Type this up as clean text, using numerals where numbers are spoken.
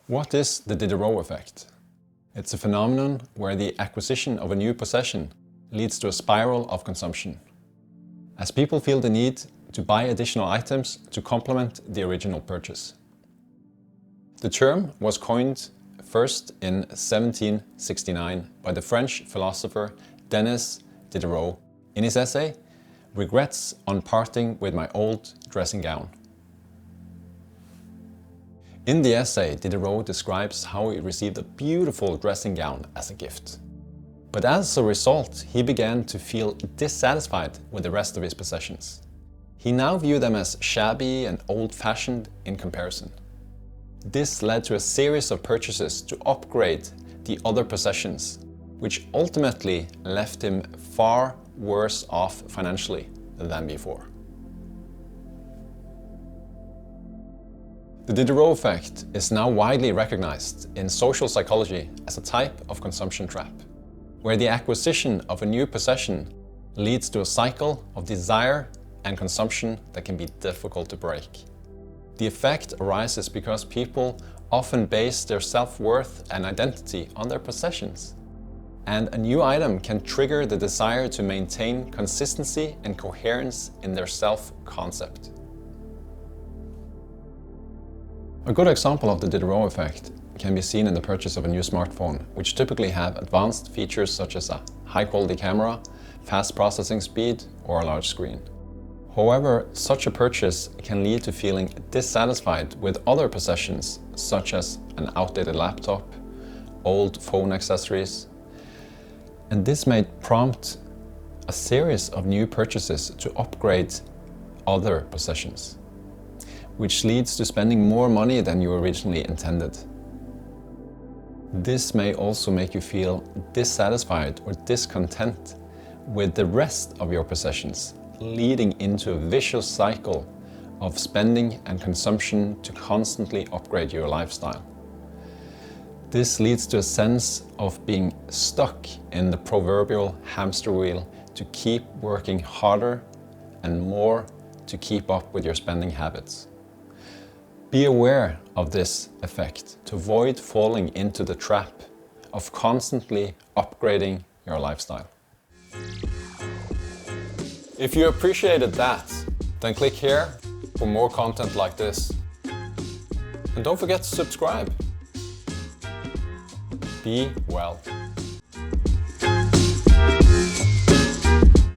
What is the Diderot effect? It's a phenomenon where the acquisition of a new possession leads to a spiral of consumption, as people feel the need to buy additional items to complement the original purchase. The term was coined first in 1769 by the French philosopher Denis Diderot in his essay "Regrets on Parting with My Old Dressing Gown." In the essay, Diderot describes how he received a beautiful dressing gown as a gift. But as a result, he began to feel dissatisfied with the rest of his possessions. He now viewed them as shabby and old-fashioned in comparison. This led to a series of purchases to upgrade the other possessions, which ultimately left him far worse off financially than before. The Diderot effect is now widely recognized in social psychology as a type of consumption trap, where the acquisition of a new possession leads to a cycle of desire and consumption that can be difficult to break. The effect arises because people often base their self-worth and identity on their possessions, and a new item can trigger the desire to maintain consistency and coherence in their self-concept. A good example of the Diderot effect can be seen in the purchase of a new smartphone, which typically have advanced features such as a high-quality camera, fast processing speed, or a large screen. However, such a purchase can lead to feeling dissatisfied with other possessions, such as an outdated laptop, old phone accessories, and this may prompt a series of new purchases to upgrade other possessions, which leads to spending more money than you originally intended. This may also make you feel dissatisfied or discontent with the rest of your possessions, leading into a vicious cycle of spending and consumption to constantly upgrade your lifestyle. This leads to a sense of being stuck in the proverbial hamster wheel to keep working harder and more to keep up with your spending habits. Be aware of this effect to avoid falling into the trap of constantly upgrading your lifestyle. If you appreciated that, then click here for more content like this. And don't forget to subscribe. Be well.